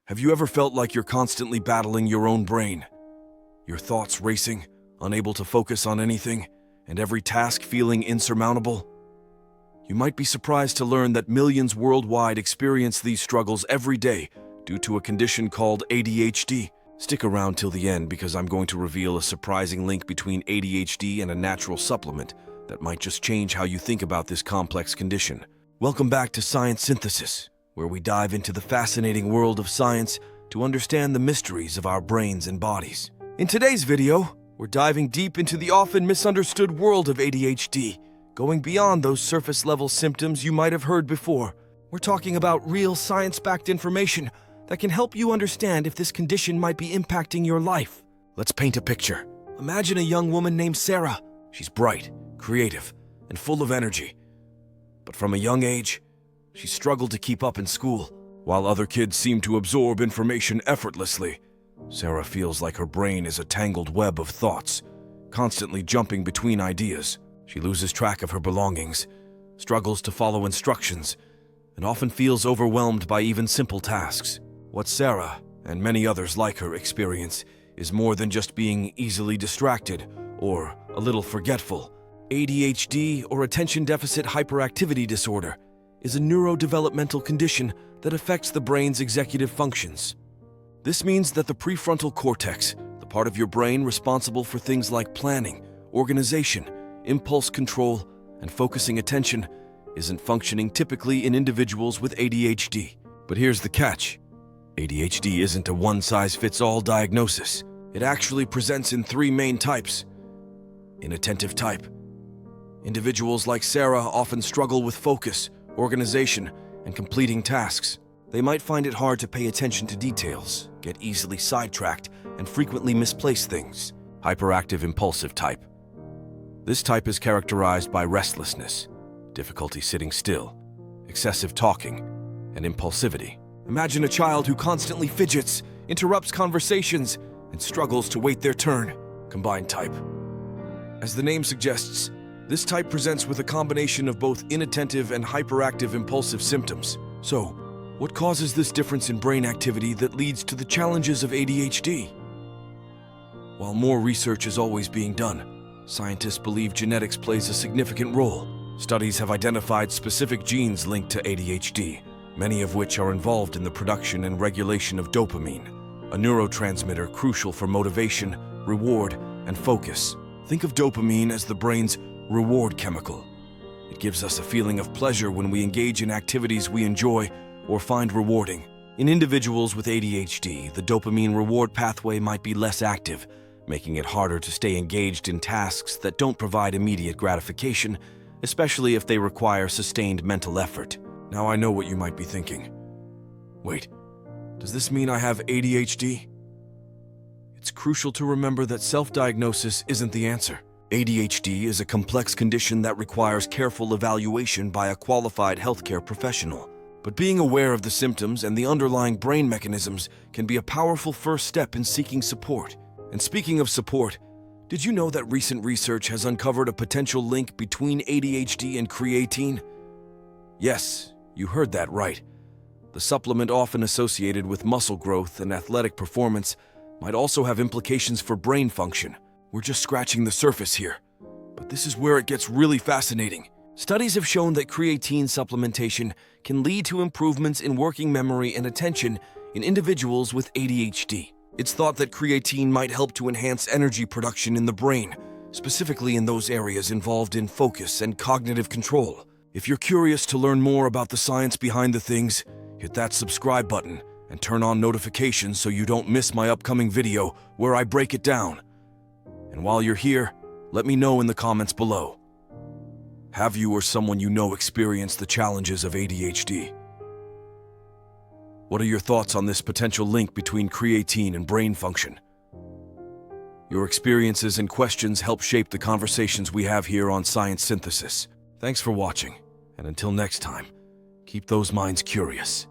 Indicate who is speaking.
Speaker 1: Have you ever felt like you're constantly battling your own brain? Your thoughts racing, unable to focus on anything, and every task feeling insurmountable? You might be surprised to learn that millions worldwide experience these struggles every day due to a condition called ADHD. Stick around till the end because I'm going to reveal a surprising link between ADHD and a natural supplement that might just change how you think about this complex condition. Welcome back to Science Synthesis, where we dive into the fascinating world of science to understand the mysteries of our brains and bodies. In today's video, we're diving deep into the often misunderstood world of ADHD, going beyond those surface-level symptoms you might have heard before. We're talking about real science-backed information that can help you understand if this condition might be impacting your life. Let's paint a picture. Imagine a young woman named Sarah. She's bright, creative, and full of energy. But from a young age, she struggled to keep up in school. While other kids seem to absorb information effortlessly, Sarah feels like her brain is a tangled web of thoughts, constantly jumping between ideas. She loses track of her belongings, struggles to follow instructions, and often feels overwhelmed by even simple tasks. What Sarah, and many others like her, experience is more than just being easily distracted or a little forgetful. ADHD, or Attention Deficit Hyperactivity Disorder, is a neurodevelopmental condition that affects the brain's executive functions. This means that the prefrontal cortex, the part of your brain responsible for things like planning, organization, impulse control, and focusing attention, isn't functioning typically in individuals with ADHD. But here's the catch. ADHD isn't a one-size-fits-all diagnosis. It actually presents in three main types. Inattentive type. Individuals like Sarah often struggle with focus, organization, and completing tasks. They might find it hard to pay attention to details, get easily sidetracked, and frequently misplace things. Hyperactive impulsive type. This type is characterized by restlessness, difficulty sitting still, excessive talking, and impulsivity. Imagine a child who constantly fidgets, interrupts conversations, and struggles to wait their turn. Combined type. As the name suggests, this type presents with a combination of both inattentive and hyperactive impulsive symptoms. So, what causes this difference in brain activity that leads to the challenges of ADHD? While more research is always being done, scientists believe genetics plays a significant role. Studies have identified specific genes linked to ADHD, many of which are involved in the production and regulation of dopamine, a neurotransmitter crucial for motivation, reward, and focus. Think of dopamine as the brain's reward chemical. It gives us a feeling of pleasure when we engage in activities we enjoy or find rewarding. In individuals with ADHD, the dopamine reward pathway might be less active, making it harder to stay engaged in tasks that don't provide immediate gratification, especially if they require sustained mental effort. Now I know what you might be thinking. Wait, does this mean I have ADHD? It's crucial to remember that self-diagnosis isn't the answer. ADHD is a complex condition that requires careful evaluation by a qualified healthcare professional. But being aware of the symptoms and the underlying brain mechanisms can be a powerful first step in seeking support. And speaking of support, did you know that recent research has uncovered a potential link between ADHD and creatine? Yes, you heard that right. The supplement, often associated with muscle growth and athletic performance, might also have implications for brain function. We're just scratching the surface here. But this is where it gets really fascinating. Studies have shown that creatine supplementation can lead to improvements in working memory and attention in individuals with ADHD. It's thought that creatine might help to enhance energy production in the brain, specifically in those areas involved in focus and cognitive control. If you're curious to learn more about the science behind the things, hit that subscribe button and turn on notifications so you don't miss my upcoming video where I break it down. And while you're here, let me know in the comments below. Have you or someone you know experienced the challenges of ADHD? What are your thoughts on this potential link between creatine and brain function? Your experiences and questions help shape the conversations we have here on Science Synthesis. Thanks for watching, and until next time, keep those minds curious.